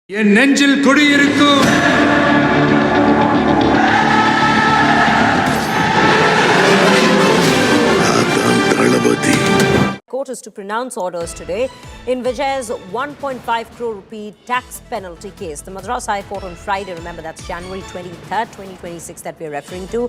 என் நெஞ்சில் குடியிருக்கும் Court is to pronounce orders today in Vijay's 1.5 crore rupee tax penalty case. The Madras High Court on Friday, remember that's January 23rd, 2026 that we're referring to,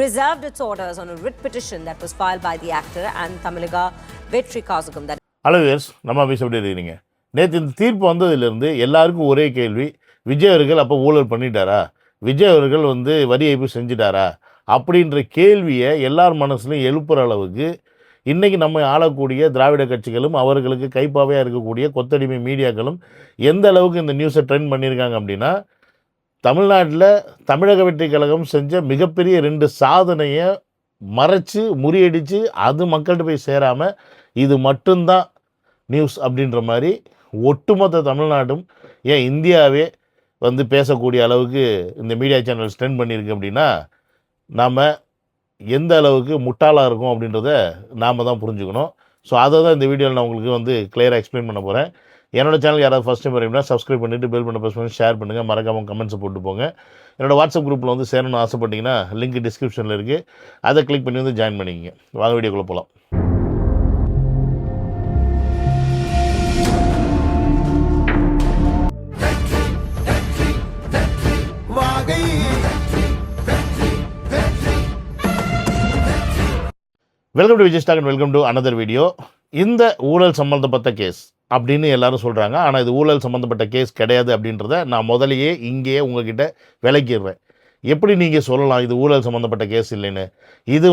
reserved its orders on a writ petition that was filed by the actor and Tamiliga Vetri Kazagam. Hello wears, நம்ம பேச எப்படி இருக்கிறீங்க? நேற்று இந்த தீர்ப்பு வந்ததுலேருந்து எல்லாருக்கும் ஒரே கேள்வி, விஜய் அவர்கள் அப்போ ஊழல் பண்ணிட்டாரா, விஜய் அவர்கள் வரி ஏய்ப்பு செஞ்சிட்டாரா அப்படின்ற கேள்வியை எல்லார் மனசுலையும் எழுப்புகிற அளவுக்கு இன்றைக்கி நம்ம ஆளக்கூடிய திராவிட கட்சிகளும் அவர்களுக்கு கைப்பாவையாக இருக்கக்கூடிய கொத்தடிமை மீடியாக்களும் எந்த அளவுக்கு இந்த நியூஸை ட்ரெண்ட் பண்ணியிருக்காங்க அப்படின்னா, தமிழ்நாட்டில் தமிழக வெற்றி கழகம் செஞ்ச மிகப்பெரிய 2 சாதனையை மறைச்சு முறியடித்து அது மக்கள்கிட்ட போய் சேராமல் இது மட்டும்தான் நியூஸ் அப்படின்ற மாதிரி ஒட்டுமொத்த தமிழ்நாடும் ஏன் இந்தியாவே பேசக்கூடிய அளவுக்கு இந்த மீடியா சேனல்ஸ் ட்ரெண்ட் பண்ணியிருக்கு அப்படின்னா, நாம் எந்த அளவுக்கு முட்டாளாக இருக்கும் அப்படின்றத நாம் தான் புரிஞ்சுக்கணும். ஸோ அதை தான் இந்த வீடியோவில் நான் உங்களுக்கு கிளியராக எக்ஸ்பிளைன் பண்ண போகிறேன். என்னோடய சேனல் யாராவது ஃபஸ்ட் டைம் வரீங்கன்னா சப்ஸ்கிரைப் பண்ணிவிட்டு பெல் பண்ண ப்ரெஸ் பண்ணி ஷேர் பண்ணுங்கள், மறக்காமல் கமெண்ட்ஸை போட்டு போங்க. என்னோடய வாட்ஸ்அப் குரூப்பில் சேரணும்னு ஆசைப்பட்டீங்கன்னா லிங்க் டிஸ்கிரிப்ஷனில் இருக்குது, அதை கிளிக் பண்ணி ஜாயின் பண்ணிக்கங்க. வாங்க வீடியோக்குள்ளே போகலாம். Welcome to Vijay stock and welcome to another video. இந்த ஊழல் சம்மந்தப்பட்ட கேஸ் அப்படின்னு எல்லாரும் சொல்கிறாங்க. ஆனால் இது ஊழல் சம்மந்தப்பட்ட கேஸ் கிடையாது அப்படின்றத நான் முதலையே இங்கேயே உங்ககிட்ட விளக்கிடுறேன். எப்படி நீங்கள் சொல்லலாம் இது ஊழல் சம்மந்தப்பட்ட கேஸ் இல்லைன்னு? இது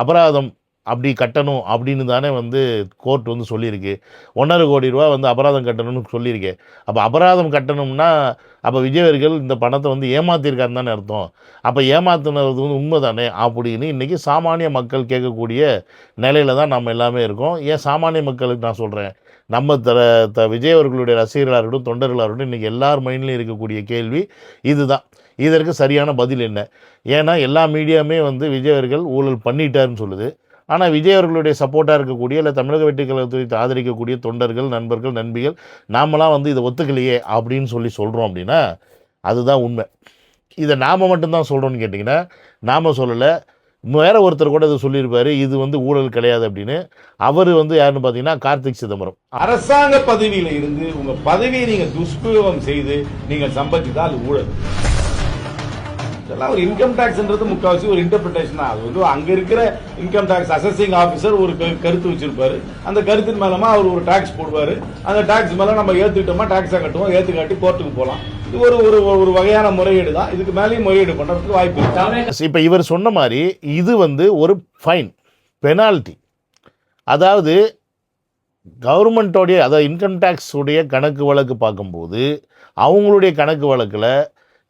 அபராதம் அப்படி கட்டணும் அப்படின்னு தானே கோர்ட் சொல்லியிருக்கு. 1.5 கோடி ரூபா அபராதம் கட்டணும்னு சொல்லியிருக்கேன். அப்போ அபராதம் கட்டணும்னா அப்போ விஜய் அவர்கள் இந்த பணத்தை ஏமாற்றிருக்காருன்னு தானே அர்த்தம். அப்போ ஏமாத்துனது உண்மை தானே அப்படின்னு இன்றைக்கி சாமானிய மக்கள் கேட்கக்கூடிய நிலையில் தான் நம்ம எல்லாமே இருக்கோம். ஏன் சாமானிய மக்களுக்கு நான் சொல்கிறேன், நம்ம விஜய் அவர்களுடைய ரசிகர்களாக இருக்கட்டும், தொண்டர்களாக இருக்கட்டும், இன்றைக்கி எல்லார் மைண்ட்லேயும் இருக்கக்கூடிய கேள்வி இதுதான். இதற்கு சரியான பதில் என்ன? ஏன்னா எல்லா மீடியாவுமே விஜய் அவர்கள் ஊழல் பண்ணிட்டாருன்னு சொல்லுது. ஆனால் விஜய் அவர்களுடைய சப்போர்ட்டாக இருக்கக்கூடிய இல்லை தமிழக வெற்றி கழகத்தை ஆதரிக்கக்கூடிய தொண்டர்கள், நண்பர்கள், நண்பிகள் நாமெல்லாம் இதை ஒத்துக்கலையே அப்படின்னு சொல்கிறோம் அப்படின்னா அதுதான் உண்மை. இதை நாம் மட்டும்தான் சொல்கிறோன்னு கேட்டிங்கன்னா நாம் சொல்லலை. வேற ஒருத்தர் கூட இதை சொல்லியிருப்பார், இது ஊழல் கிடையாது அப்படின்னு. அவர் யாருன்னு பார்த்தீங்கன்னா கார்த்திக் சிதம்பரம். அரசாங்க பதவியில் இருந்து உங்கள் பதவியை நீங்கள் துஷ்பிரயோகம் செய்து நீங்கள் சம்பாதித்தால் அது ஊழல். இதெல்லாம் ஒரு இன்கம் டாக்ஸ்ன்றது முக்கால்வாசி ஒரு இன்டர்பிரிட்டேஷன். அது அங்க இருக்கிற இன்கம் டாக்ஸ் அசஸிங் ஆஃபீஸர் ஒரு கருத்து வச்சிருப்பாரு. அந்த கருத்தின் மேலமா அவர் ஒரு டாக்ஸ் போடுவாரு. அந்த டாக்ஸ் மேல நம்ம ஏத்துக்கிட்டோமா டாக்ஸா கட்டுவோம், ஏத்துக்காட்டி கோர்ட்டுக்கு போகலாம். இது ஒரு ஒரு வகையான முறையீடு தான். இதுக்கு மேலேயும் முறையீடு பண்றதுக்கு வாய்ப்பு இருக்கு. இப்ப இவர் சொன்ன மாதிரி இது ஒரு ஃபைன், பெனால்டி. அதாவது கவர்மெண்டோடைய, அதாவது இன்கம் டாக்ஸ் உடைய கணக்கு வழக்கு பார்க்கும்போது அவங்களுடைய கணக்கு வழக்கில்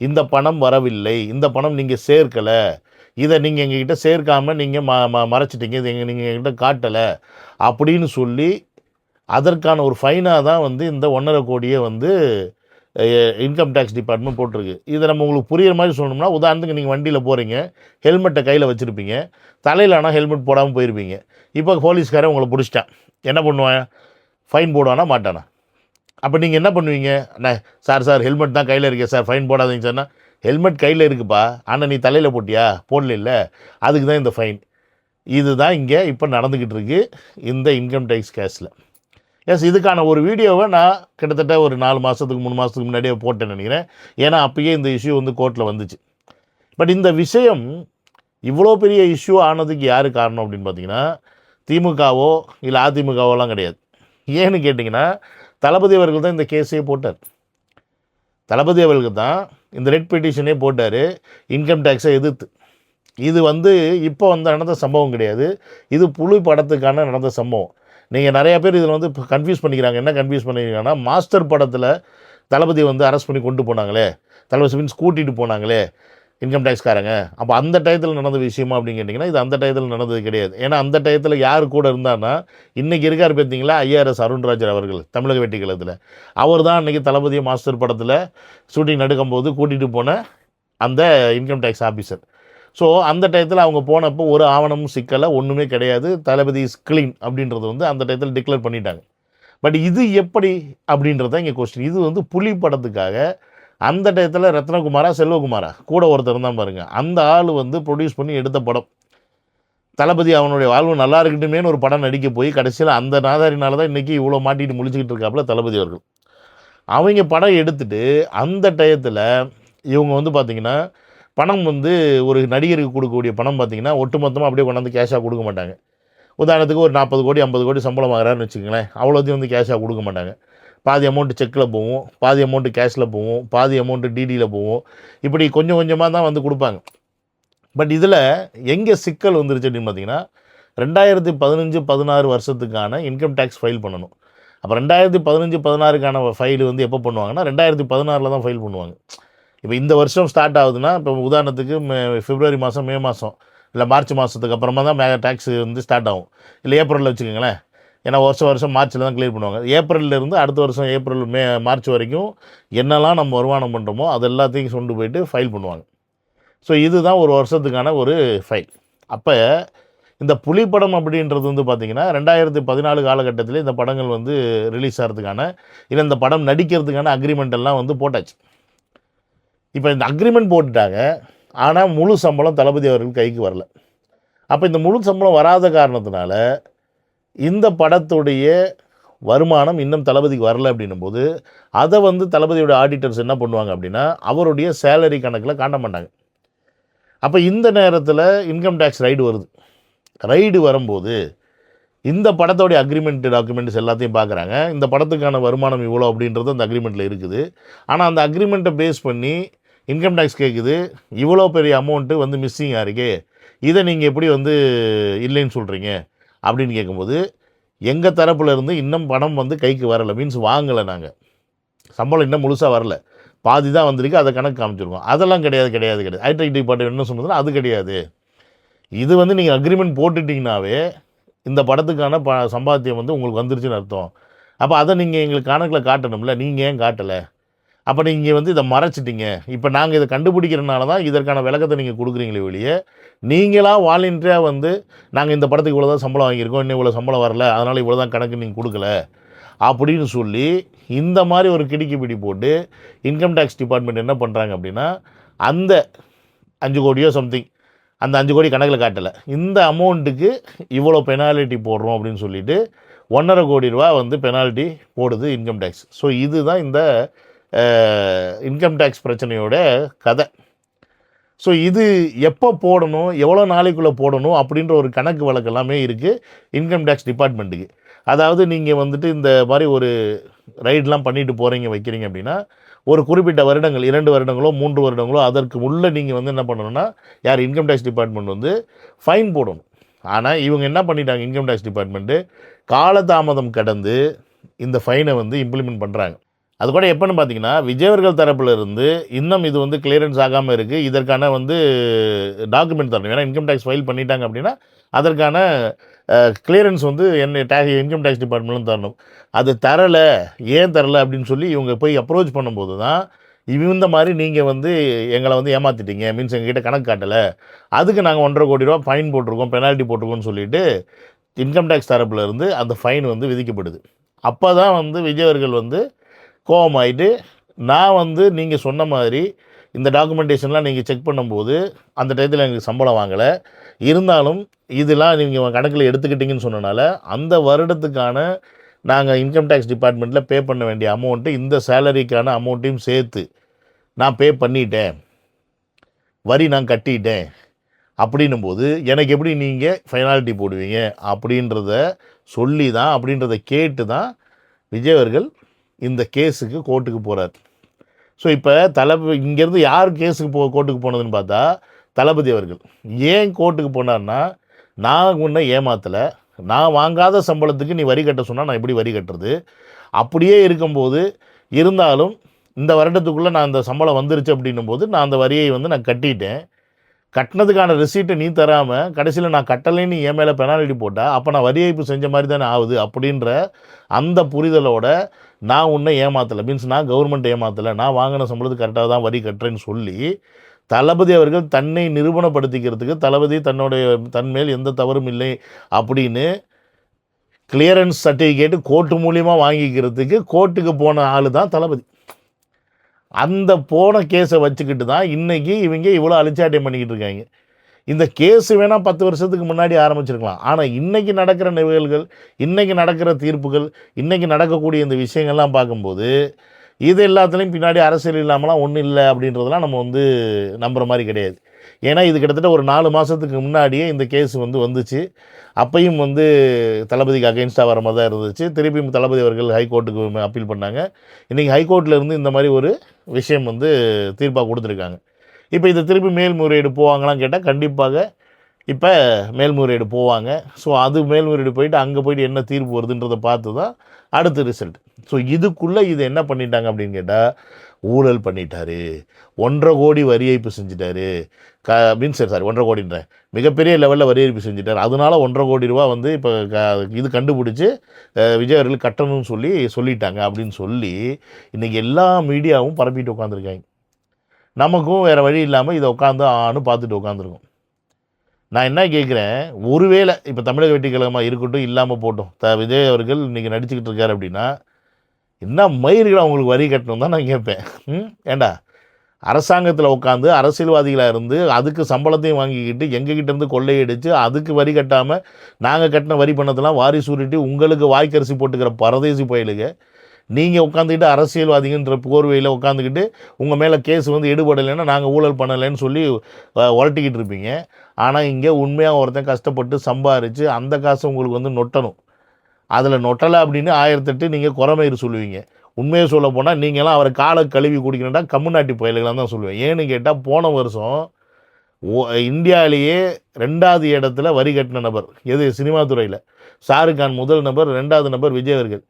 இந்த பணம் வரவில்லை, இந்த பணம் நீங்கள் சேர்க்கலை, இதை நீங்கள் எங்ககிட்ட சேர்க்காமல் நீங்கள் மறைச்சிட்டிங்க, இது நீங்கள் எங்ககிட்ட காட்டலை அப்படின்னு சொல்லி அதற்கான ஒரு ஃபைனாக தான் இந்த 1.5 கோடியை இன்கம் டேக்ஸ் டிபார்ட்மெண்ட் போட்டிருக்கு. இதை நம்ம உங்களுக்கு புரிகிற மாதிரி சொல்லணும்னா, உதாரணத்துக்கு நீங்கள் வண்டியில் போகிறீங்க, ஹெல்மெட்டை கையில் வச்சுருப்பீங்க, தலையில் ஆனால் ஹெல்மெட் போடாமல் போயிருப்பீங்க. இப்போ போலீஸ்காரன் உங்களை பிடிச்சிட்டான், என்ன பண்ணுவான்? ஃபைன் போடுவானா மாட்டானா? அப்போ நீங்கள் என்ன பண்ணுவீங்க? அண்ணா சார் ஹெல்மெட் தான் கையில் இருக்கே சார், ஃபைன் போடாதீங்க சார்னா, ஹெல்மெட் கையில் இருக்குப்பா, ஆனால் நீ தலையில் போட்டியா? போடல, இல்லை, அதுக்கு தான் இந்த ஃபைன். இதுதான் இங்கே இப்போ நடந்துக்கிட்டு இருக்கு இந்த இன்கம் டேக்ஸ் கேஸில். எஸ், இதுக்கான ஒரு வீடியோவை நான் கிட்டத்தட்ட ஒரு 4 மாதத்துக்கு 3 மாதத்துக்கு முன்னாடியே போட்டேன்னு நினைக்கிறேன். ஏன்னா அப்பயே இந்த இஷ்யூ கோர்ட்டில் வந்துச்சு. பட் இந்த விஷயம் இவ்வளோ பெரிய இஷ்யூ ஆனதுக்கு யார் காரணம் அப்படின்னு பார்த்தீங்கன்னா, திமுகவோ இல்லை அதிமுகவோலாம் கிடையாது. ஏன்னு கேட்டிங்கன்னா, தளபதி அவர்கள் தான் இந்த கேஸையே போட்டார். தளபதி அவர்கள் தான் இந்த ரெட் பெட்டிஷனே போட்டார் இன்கம் டேக்ஸை எதிர்த்து. இது இப்போ நடந்த சம்பவம் கிடையாது, இது புலி படத்துக்கான நடந்த சம்பவம். நீங்கள் நிறையா பேர் இதில் கன்ஃபியூஸ் பண்ணிக்கிறாங்க. என்ன கன்ஃபியூஸ் பண்ணிக்கிறாங்கன்னா, மாஸ்டர் படத்தில் தளபதி அரெஸ்ட் பண்ணி கொண்டு போனாங்களே, தளபதி மீன்ஸ் கூட்டிகிட்டு போனாங்களே இன்கம் டேக்ஸ்காரங்க, அப்போ அந்த டயத்தில் நடந்த விஷயமா அப்படின்னு கேட்டிங்கன்னா, இது அந்த டயத்தில் நடந்தது கிடையாது. ஏன்னா அந்த டயத்தில் யார் கூட இருந்தான்னா, இன்றைக்கி இருக்கார் பார்த்தீங்களா ஐஆர்எஸ் அருண்ராஜர் அவர்கள் தமிழக வெற்றி கழகத்தில். அவர் தான் அன்றைக்கி தளபதியை மாஸ்டர் படத்தில் ஷூட்டிங் நடக்கும்போது கூட்டிகிட்டு போன அந்த இன்கம் டேக்ஸ் ஆஃபீஸர். ஸோ அந்த டயத்தில் அவங்க போனப்போ ஒரு ஆவணமும் சிக்கலை ஒன்றுமே கிடையாது, தளபதி இஸ் க்ளீன் அப்படின்றது அந்த டயத்தில் டிக்ளேர் பண்ணிட்டாங்க. பட் இது எப்படி அப்படின்றத இங்கே கொஸ்டின். இது வந்து புலி படத்துக்காக அந்த டயத்தில் ரத்னகுமாரா செல்வகுமாரா கூட ஒருத்தர் தான் பாருங்கள், அந்த ஆள் வந்து ப்ரொடியூஸ் பண்ணி எடுத்த படம். தளபதி அவனுடைய வாழ்வு நல்லா இருக்கட்டுமேனு ஒரு படம் நடிக்க போய் கடைசியில் அந்த நாதாரினால தான் இன்றைக்கி இவ்வளோ மாட்டிட்டு முழிச்சிக்கிட்டு இருக்காப்புல தளபதி அவர்கள். அவங்க படம் எடுத்துட்டு அந்த டயத்தில் இவங்க வந்து பார்த்திங்கன்னா பணம் வந்து ஒரு நடிகருக்கு கொடுக்கக்கூடிய பணம் பார்த்திங்கன்னா ஒட்டுமொத்தமாக அப்படியே கொண்டாந்து கேஷாக கொடுக்க மாட்டாங்க. உதாரணத்துக்கு ஒரு 40 கோடி 50 கோடி சம்பளம் வாங்குறாருன்னு வச்சுக்கோங்களேன், அவ்வளோத்தையும் வந்து கேஷாக கொடுக்க மாட்டாங்க. பாதி அமௌண்ட்டு செக்கில் போகும், பாதி அமௌண்ட்டு கேஷில் போகும், பாதி அமௌண்ட்டு டிடியில் போகும், இப்படி கொஞ்சம் கொஞ்சமாக தான் வந்து கொடுப்பாங்க. பட் இதில் எங்கே சிக்கல் வந்துருச்சு அப்படின்னு பார்த்தீங்கன்னா 2015-16 வருஷத்துக்கான இன்கம் டேக்ஸ் ஃபைல் பண்ணணும். அப்போ 2015-16க்கான ஃபைல் வந்து எப்போ பண்ணுவாங்கன்னா 2016 தான் ஃபைல் பண்ணுவாங்க. இப்போ இந்த வருஷம் ஸ்டார்ட் ஆகுதுன்னா, இப்போ உதாரணத்துக்கு பிப்ரவரி மாதம், மே மாதம், இல்லை மார்ச் மாதத்துக்கு அப்புறமா தான் டேக்ஸ் வந்து ஸ்டார்ட் ஆகும். இல்லை ஏப்ரலில் வச்சுக்கோங்களேன், ஏன்னா வருஷம் மார்ச்சில் தான் கிளியர் பண்ணுவாங்க. ஏப்ரல்லேருந்து அடுத்த வருஷம் ஏப்ரல் மார்ச் வரைக்கும் என்னெல்லாம் நம்ம வருமானம் பண்ணுறோமோ அது எல்லாத்தையும் கொண்டு போயிட்டு ஃபைல் பண்ணுவாங்க. ஸோ இதுதான் ஒரு வருஷத்துக்கான ஒரு ஃபைல். அப்போ இந்த புலி படம் அப்படின்றது வந்து பார்த்திங்கன்னா 2014 காலகட்டத்தில் இந்த படங்கள் வந்து ரிலீஸ் ஆகிறதுக்கான, இல்லை இந்த படம் நடிக்கிறதுக்கான அக்ரிமெண்ட் எல்லாம் வந்து போட்டாச்சு. இப்போ இந்த அக்ரிமெண்ட் போட்டுட்டாங்க, ஆனால் முழு சம்பளம் தளபதி அவர்கள் கைக்கு வரல. அப்போ இந்த முழு சம்பளம் வராத காரணத்தினால இந்த படத்துடைய வருமானம் இன்னும் தளபதிக்கு வரல அப்படின்னும் போது அதை வந்து தளபதியோட ஆடிட்டர்ஸ் என்ன பண்ணுவாங்க அப்படின்னா அவருடைய சேலரி கணக்கில் காட்ட மாட்டாங்க. அப்போ இந்த நேரத்தில் இன்கம் டேக்ஸ் ரைடு வருது. ரைடு வரும்போது இந்த படத்தோடைய அக்ரிமெண்ட் டாக்குமெண்ட்ஸ் எல்லாத்தையும் பார்க்குறாங்க. இந்த படத்துக்கான வருமானம் இவ்வளோ அப்படின்றது அந்த அக்ரிமெண்ட்டில் இருக்குது. ஆனால் அந்த அக்ரிமெண்ட்டை பேஸ் பண்ணி இன்கம் டேக்ஸ் கேட்குது, இவ்வளோ பெரிய அமௌண்ட்டு வந்து மிஸ்ஸிங்காக இருக்கே, இதை நீங்கள் எப்படி வந்து இல்லைன்னு சொல்கிறீங்க அப்படின்னு கேட்கும்போது எங்கள் தரப்பில் இருந்து இன்னும் பணம் வந்து கைக்கு வரலை, மீன்ஸ் வாங்கலை, நாங்கள் சம்பளம் இன்னும் முழுசாக வரல, பாதி தான் வந்திருக்கு, அதை கணக்கு காமிச்சிருக்கோம். அதெல்லாம் கிடையாது. ஐடி டிபார்ட்மெண்ட் என்ன சொன்னதுன்னா அது கிடையாது. இது வந்து நீங்கள் அக்ரிமெண்ட் போட்டுட்டிங்கனாவே இந்த படத்துக்கான சம்பாத்தியம் வந்து உங்களுக்கு வந்துருச்சுன்னு அர்த்தம். அப்போ அதை நீங்கள் எங்களுக்கு கணக்கில் காட்டணும்ல, நீங்கள் ஏன் காட்டலை? அப்போ நீங்கள் வந்து இதை மறைச்சிட்டிங்க. இப்போ நாங்கள் இதை கண்டுபிடிக்கிறனால தான் இதற்கான விளக்கத்தை நீங்கள் கொடுக்குறீங்களே வெளியே, நீங்களாக வாலண்டியராக வந்து நாங்கள் இந்த படத்துக்கு இவ்வளோ தான் சம்பளம் வாங்கியிருக்கோம், இன்னும் இவ்வளோ சம்பளம் வரல, அதனால் இவ்வளோ தான் கணக்கு நீங்கள் கொடுக்கல அப்படின்னு சொல்லி இந்த மாதிரி ஒரு கிடிக்கி பிடி போட்டு இன்கம் டேக்ஸ் டிபார்ட்மெண்ட் என்ன பண்ணுறாங்க அப்படின்னா அந்த 5 கோடியோ சம்திங், அந்த 5 கோடி கணக்கில் காட்டலை, இந்த அமௌண்ட்டுக்கு இவ்வளோ பெனால்ட்டி போடுறோம் அப்படின்னு சொல்லிட்டு 1.5 கோடி ரூபா வந்து பெனால்ட்டி போடுது இன்கம் டேக்ஸ். ஸோ இதுதான் இந்த இன்கம் டேக்ஸ் பிரச்சனையோட கதை. ஸோ இது எப்போ போடணும், எவ்வளோ நாளைக்குள்ளே போடணும் அப்படின்ற ஒரு கணக்கு வழக்கு எல்லாமே இருக்குது இன்கம் டேக்ஸ் டிபார்ட்மெண்ட்டுக்கு. அதாவது நீங்கள் வந்துட்டு இந்த மாதிரி ஒரு ரைடெலாம் பண்ணிட்டு போகிறீங்க வைக்கிறீங்க அப்படின்னா ஒரு குறிப்பிட்ட வருடங்கள், 2 வருடங்களோ 3 வருடங்களோ அதற்கு உள்ளே நீங்கள் வந்து என்ன பண்ணணும்னா யார் இன்கம் டேக்ஸ் டிபார்ட்மெண்ட் வந்து ஃபைன் போடணும். ஆனால் இவங்க என்ன பண்ணிட்டாங்க, இன்கம் டேக்ஸ் டிபார்ட்மெண்ட்டு காலதாமதம் கடந்து இந்த ஃபைனை வந்து இம்ப்ளிமெண்ட் பண்ணுறாங்க. அது கூட எப்போன்னு பார்த்தீங்கன்னா விஜயவர்கள் தரப்பில் இருந்து இன்னும் இது வந்து கிளியரன்ஸ் ஆகாமல் இருக்குது, இதற்கான வந்து டாக்குமெண்ட் தரணும். ஏன்னா இன்கம் டேக்ஸ் ஃபைல் பண்ணிட்டாங்க அப்படின்னா அதற்கான கிளியரன்ஸ் வந்து இன்கம் டேக்ஸ் டிபார்ட்மெண்ட்லும் தரணும். அது தரலை, ஏன் தரலை அப்படின்னு சொல்லி இவங்க போய் அப்ரோச் பண்ணும்போது தான் இந்த மாதிரி நீங்கள் வந்து எங்களை வந்து ஏமாற்றிட்டீங்க, மீன்ஸ் எங்ககிட்ட கணக்கு காட்டலை, அதுக்கு நாங்கள் 1.5 கோடி ரூபா ஃபைன் போட்டிருக்கோம், பெனால்ட்டி போட்டிருக்கோம்னு சொல்லிட்டு இன்கம் டேக்ஸ் தரப்பில் இருந்து அந்த ஃபைன் வந்து விதிக்கப்படுது. அப்போ தான் வந்து விஜயவர்கள் வந்து கோவமாயிட்டு நான் வந்து நீங்கள் சொன்ன மாதிரி இந்த டாக்குமெண்டேஷன்லாம் நீங்கள் செக் பண்ணும்போது அந்த டயத்தில் எனக்கு சம்பளம் வாங்கலை, இருந்தாலும் இதெல்லாம் நீங்கள் கணக்கில் எடுத்துக்கிட்டிங்கன்னு சொன்னனால அந்த வருடத்துக்கான நாங்கள் இன்கம் டேக்ஸ் டிபார்ட்மெண்ட்டில் பே பண்ண வேண்டிய அமௌண்ட்டு இந்த சேலரிக்கான அமௌண்ட்டையும் சேர்த்து நான் பே பண்ணிட்டேன், வரி நான் கட்டிட்டேன் அப்படின்னும் போது எனக்கு எப்படி நீங்கள் ஃபைனாலிட்டி போடுவீங்க அப்படின்றத சொல்லி தான், அப்படின்றத கேட்டு தான் விஜயவர்கள் இந்த கேஸுக்கு கோர்ட்டுக்கு போகிறார். ஸோ இப்போ இங்கேருந்து யார் கேஸுக்கு கோர்ட்டுக்கு போனதுன்னு பார்த்தா தளபதி அவர்கள். ஏன் கோர்ட்டுக்கு போனார்னா, நான் உன்னை ஏமாத்தலை, நான் வாங்காத சம்பளத்துக்கு நீ வரி கட்ட சொன்னால் நான் எப்படி வரி கட்டுறது, அப்படியே இருக்கும்போது இருந்தாலும் இந்த வருடத்துக்குள்ளே நான் அந்த சம்பளம் வந்துருச்சு அப்படின்னும் போது நான் அந்த வரியை வந்து நான் கட்டிட்டேன், கட்டினதுக்கான ரிசீட்டை நீ தராமல் கடைசியில் நான் கட்டலைன்னு என் மேலே பெனால்ட்டி போட்டால் அப்போ நான் வரி ஏய்ப்பு செஞ்ச மாதிரி தானே ஆகுது அப்படின்ற அந்த புரிதலோட நான் உன்னை ஏமாத்தலை, மீன்ஸ் நான் கவர்மெண்ட் ஏமாத்தலை, நான் வாங்கின சம்பளத்துக்கு கரெக்டாக தான் வரி கட்டுறேன்னு சொல்லி தளபதி அவர்கள் தன்னை நிரூபணப்படுத்திக்கிறதுக்கு தளபதி தன்மேல் எந்த தவறும் இல்லை அப்படின்னு கிளியரன்ஸ் சர்டிஃபிகேட்டு கோர்ட்டு மூலியமாக வாங்கிக்கிறதுக்கு கோர்ட்டுக்கு போன ஆள் தான் தளபதி. அந்த போன கேஸை வச்சுக்கிட்டு தான் இன்றைக்கி இவங்க இவ்வளோ அழிச்சாட்டியம் பண்ணிக்கிட்டு இருக்காங்க. இந்த கேஸு வேணால் 10 வருஷத்துக்கு முன்னாடி ஆரம்பிச்சிருக்கலாம். ஆனால் இன்றைக்கி நடக்கிற நிகழ்வுகள், இன்றைக்கி நடக்கிற தீர்ப்புகள், இன்றைக்கி நடக்கக்கூடிய இந்த விஷயங்கள்லாம் பார்க்கும்போது இது எல்லாத்துலேயும் பின்னாடி அரசியல் இல்லாமலாம் ஒன்றும் இல்லை அப்படின்றதெல்லாம் நம்ம வந்து நம்புகிற மாதிரி கிடையாது. ஏன்னா இது கிட்டத்தட்ட ஒரு 4 மாதத்துக்கு முன்னாடியே இந்த கேஸ் வந்துச்சு. அப்பையும் தளபதிக்கு அகெயின்ஸ்டாக வர மாதிரி தான் இருந்துச்சு. திருப்பியும் தளபதி அவர்கள் ஹைகோர்ட்டுக்கு அப்பீல் பண்ணாங்க. இன்றைக்கி ஹைகோர்ட்டில் இருந்து இந்த மாதிரி ஒரு விஷயம் தீர்ப்பாக கொடுத்துருக்காங்க. இப்போ இதை திருப்பி மேல்முறையீடு போவாங்களான்னு கேட்டால் கண்டிப்பாக இப்போ மேல்முறையீடு போவாங்க. ஸோ அது மேல்முறையீடு போயிட்டு அங்கே போயிட்டு என்ன தீர்ப்பு வருதுன்றதை பார்த்து தான் அடுத்த ரிசல்ட். ஸோ இதுக்குள்ளே இது என்ன பண்ணிட்டாங்க அப்படின்னு கேட்டால் ஊழல் பண்ணிட்டாரு, 1.5 கோடி வரி ஏய்ப்பு செஞ்சுட்டாரு, சாரி 1.5 கோடின்ற மிகப்பெரிய லெவலில் வரி ஏய்ப்பு செஞ்சுட்டார். அதனால 1.5 கோடி ரூபா இப்போ இது கண்டுபிடிச்சி விஜய் அவர்கள் கட்டணும்னு சொல்லிட்டாங்க அப்படின்னு சொல்லி இன்றைக்கி எல்லா மீடியாவும் பரப்பிட்டு உட்காந்துருக்காங்க. நமக்கும் வேறு வழி இல்லாமல் இதை உட்காந்து பார்த்துட்டு உட்காந்துருக்கோம். நான் என்ன கேட்குறேன், ஒருவேளை இப்போ தமிழக வெற்றி கழகமாக இருக்கட்டும் இல்லாமல் போட்டோம், விஜய் அவர்கள் இன்றைக்கி நடிச்சுக்கிட்டு இருக்காரு அப்படின்னா என்ன மயிர்கள் அவங்களுக்கு வரி கட்டணும் தான் நான் கேட்பேன். ஏண்டா அரசாங்கத்தில் உட்காந்து அரசியல்வாதிகளாக இருந்து அதுக்கு சம்பளத்தையும் வாங்கிக்கிட்டு எங்ககிட்டேருந்து கொள்ளையடிச்சு அதுக்கு வரி கட்டாமல் நாங்கள் கட்டின வரி பணத்தெல்லாம் வாரி சூரிட்டு உங்களுக்கு வாய்க்கரிசி போட்டுக்கிற பரதேசி பயலுங்க நீங்கள் உட்காந்துக்கிட்டு அரசியல்வாதிகன்ற போர்வையில் உட்காந்துக்கிட்டு உங்கள் மேலே கேஸ் எடுபடலைன்னா நாங்கள் ஊழல் பண்ணலைன்னு சொல்லி உரட்டிக்கிட்டு இருப்பீங்க. ஆனால் இங்கே உண்மையாக ஒருத்தன் கஷ்டப்பட்டு சம்பாரித்து அந்த காசை உங்களுக்கு நொட்டணும். அதில் நொட்டலை அப்படின்னு 1008 நீங்கள் குறமயிறு சொல்லுவீங்க. உண்மையை சொல்ல போனால் நீங்களாம் அவரை காலை கழுவி குடிக்கணும்னா கம்முநாட்டி பயல்களாக தான் சொல்லுவேன். ஏன்னு கேட்டால் போன வருஷம் இந்தியாவிலேயே 2வது இடத்துல வரி கட்டின நபர் எது சினிமா துறையில் ஷாருக் கான் முதல் நபர், 2வது நபர் விஜய் அவர்கள்.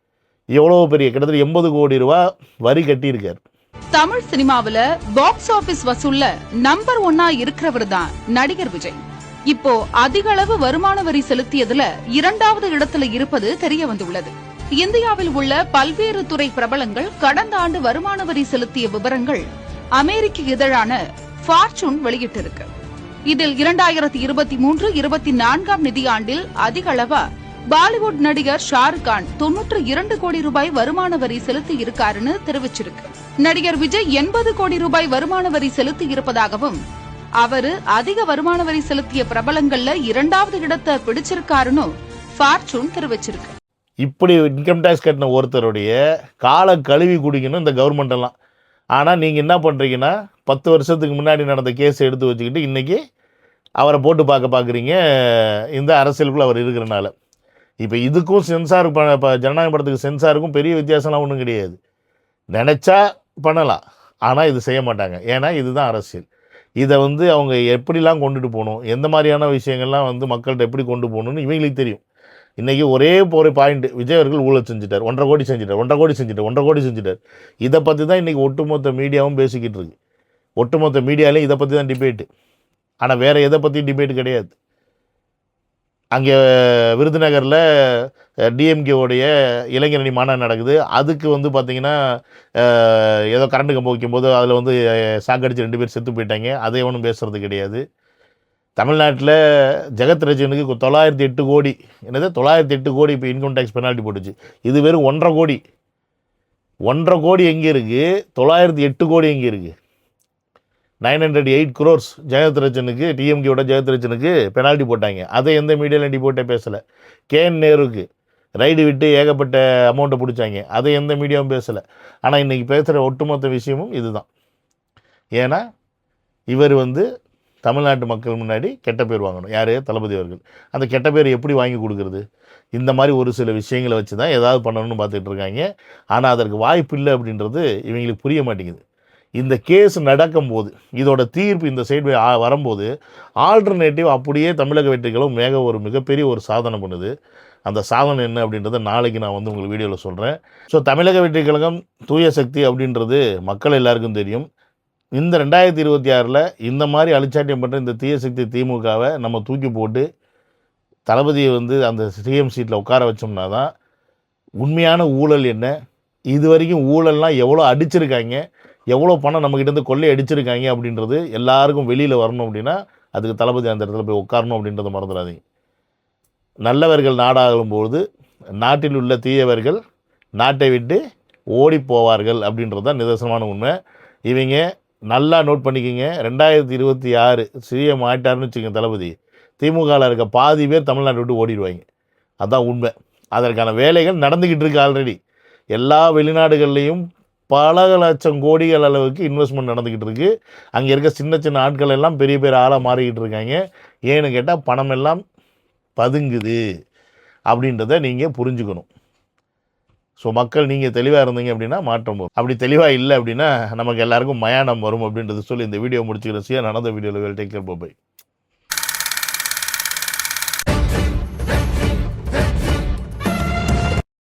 எவ்வளோ பெரிய கிட்டத்தட்ட 80 கோடி ரூபா வரி கட்டியிருக்கார். தமிழ் சினிமாவில் பாக்ஸ் ஆபீஸ் வசூல்ல நம்பர் 1 இருக்கிறவர் தான் நடிகர் விஜய். இப்போ அதிக அளவு வருமான வரி செலுத்தியதுல 2வது இடத்துல இருப்பது தெரிய வந்துள்ளது. இந்தியாவில் உள்ள பல்வேறு துறை பிரபலங்கள் கடந்த ஆண்டு வருமான வரி செலுத்திய விவரங்கள் அமெரிக்க இதழான ஃபார்ச்சூன் வெளியிட்டிருக்கு. இதில் 2023-24 நிதியாண்டில் அதிக அளவா பாலிவுட் நடிகர் ஷாருக் கான் 92 கோடி ரூபாய் வருமான வரி செலுத்தி இருக்காருன்னு தெரிவிச்சிருக்கு. நடிகர் விஜய் 80 கோடி ரூபாய் வருமான வரி செலுத்தி இருப்பதாகவும் அவரு அதிக வருமான வரி செலுத்திய பிரபலங்கள்ல 2வது இடத்தை பிடிச்சிருக்காருன்னு ஃபார்ச்சூன் தெரிவிச்சிருக்கு. இப்படி இன்கம் டேக்ஸ் கட்டின ஒருத்தருடைய காலை கழுவி குடிக்கணும் இந்த கவர்மெண்ட் எல்லாம். ஆனால் நீங்கள் என்ன பண்ணுறீங்கன்னா 10 வருஷத்துக்கு முன்னாடி நடந்த கேஸை எடுத்து வச்சுக்கிட்டு இன்றைக்கி அவரை போட்டு பார்க்குறீங்க இந்த அரசியலுக்குள்ளே அவர் இருக்கிறனால. இப்போ இதுக்கும் சென்சார் இப்போ ஜனநாயக படத்துக்கு சென்சாருக்கும் பெரிய வித்தியாசம்லாம் ஒன்றும் கிடையாது. நினச்சா பண்ணலாம், ஆனால் இது செய்ய மாட்டாங்க. ஏன்னா இதுதான் அரசியல். இதை அவங்க எப்படிலாம் கொண்டுட்டு போகணும், எந்த மாதிரியான விஷயங்கள்லாம் மக்கள்கிட்ட எப்படி கொண்டு போகணுன்னு இவங்களுக்கு தெரியும். இன்றைக்கி ஒரே ஒரு பாயிண்ட், விஜய் அவர்கள் ஊழல் செஞ்சுட்டார், 1.5 கோடி செஞ்சுட்டார், 1.5 கோடி செஞ்சுட்டார், 1.5 கோடி செஞ்சுட்டார். இதை பற்றி தான் இன்றைக்கி ஒட்டுமொத்த மீடியாவும் பேசிக்கிட்டு இருக்கு. ஒட்டுமொத்த மீடியாலையும் இதை பற்றி தான் டிபேட்டு. ஆனால் வேறு எதை பற்றியும் டிபேட் கிடையாது. அங்கே விருதுநகரில் டிஎம்கேவுடைய இளைஞரணி மாநாடு நடக்குது. அதுக்கு பார்த்திங்கன்னா ஏதோ கரண்ட் கம்பு வைக்கும்போது அதில் சாக்கடிச்சு 2 பேர் செத்து போயிட்டாங்க. அதை ஒன்றும் பேசுகிறது கிடையாது. தமிழ்நாட்டில் ஜெகத் ரஜனுக்கு 908 கோடி, என்னது 908 கோடி இப்போ இன்கம் டேக்ஸ் பெனால்ட்டி போட்டுச்சு. இது வெறும் 1.5 கோடி. 1.5 கோடி எங்கே இருக்குது, 908 கோடி எங்கே இருக்குது? 908 crores ஜெகத் ரஜனுக்கு, டிஎம்கேவோட ஜெகத் ரஜனுக்கு பெனால்ட்டி போட்டாங்க. அதை எந்த மீடியாவில் டிபோட்டே பேசலை. கேஎன் நேருக்கு ரைடு விட்டு ஏகப்பட்ட அமௌண்ட்டை பிடிச்சாங்க. அதை எந்த மீடியாவும் பேசலை. ஆனால் இன்றைக்கி பேசுகிற ஒட்டுமொத்த விஷயமும் இதுதான். ஏன்னா இவர் தமிழ்நாட்டு மக்கள் முன்னாடி கெட்ட பேர் வாங்கணும். யார்? தளபதி அவர்கள். அந்த கெட்ட பேர் எப்படி வாங்கி கொடுக்குறது? இந்த மாதிரி ஒரு சில விஷயங்களை வச்சு தான் ஏதாவது பண்ணணும்னு பார்த்துட்டு இருக்காங்க. ஆனால் அதற்கு வாய்ப்பு இல்லை அப்படின்றது இவங்களுக்கு புரிய மாட்டேங்குது. இந்த கேஸ் நடக்கும்போது, இதோட தீர்ப்பு இந்த சைடு வரும்போது, ஆல்டர்னேட்டிவ் அப்படியே தமிழக வெற்றிகளும் ஒரு மிகப்பெரிய ஒரு சாதனை பண்ணுது. அந்த சாதனை என்ன அப்படின்றத நாளைக்கு நான் உங்களுக்கு வீடியோவில் சொல்கிறேன். ஸோ தமிழக வெற்றி கழகம் தூய சக்தி அப்படின்றது மக்கள் எல்லாருக்கும் தெரியும். இந்த 2026 இந்த மாதிரி அழிச்சாட்டியம் பண்ணுற இந்த தீய சக்தி திமுகவை நம்ம தூக்கி போட்டு தளபதியை அந்த சிஎம் சீட்டில் உட்கார வச்சோம்னா தான் உண்மையான ஊழல் என்ன, இது வரைக்கும் ஊழல்லாம் எவ்வளோ அடிச்சிருக்காங்க, எவ்வளோ பணம் நம்மக்கிட்டேருந்து கொள்ளை அடிச்சிருக்காங்க அப்படின்றது எல்லாருக்கும் வெளியில் வரணும். அப்படின்னா அதுக்கு தளபதி அந்த இடத்துல போய் உட்காரணும் அப்படின்றத மறந்துடாதீங்க. நல்லவர்கள் நாடாகும்போது நாட்டில் உள்ள தீயவர்கள் நாட்டை விட்டு ஓடி போவார்கள் அப்படின்றது தான் நிதர்சனமான உண்மை. இவங்க நல்லா நோட் பண்ணிக்கோங்க, 2026 சிஎம் ஆயிட்டாருன்னு வச்சுக்கோங்க தளபதி, திமுகவில் இருக்க பாதி பேர் தமிழ்நாட்டை விட்டு ஓடிடுவாங்க. அதுதான் உண்மை. அதற்கான வேலைகள் நடந்துக்கிட்டு இருக்கு ஆல்ரெடி. எல்லா வெளிநாடுகள்லேயும் பல லட்சம் கோடிகள் அளவுக்கு இன்வெஸ்ட்மெண்ட் நடந்துக்கிட்டு இருக்குது. அங்கே இருக்க சின்ன சின்ன ஆட்கள் எல்லாம் பெரிய பெரிய ஆளாக மாறிக்கிட்டு இருக்காங்க. ஏன்னு கேட்டால் பணம் எல்லாம் பதுங்குது அப்படின்றத நீங்கள் புரிஞ்சுக்கணும். ஸோ மக்கள் நீங்கள் தெளிவாக இருந்தீங்க அப்படின்னா மாற்றம் வரும். அப்படி தெளிவாக இல்லை அப்படின்னா நமக்கு எல்லாருக்கும் மயானம் வரும் அப்படின்றது சொல்லி இந்த வீடியோ முடிச்சுக்கிறேன். நடந்த வீடியோவில் டேக் கேர், பை.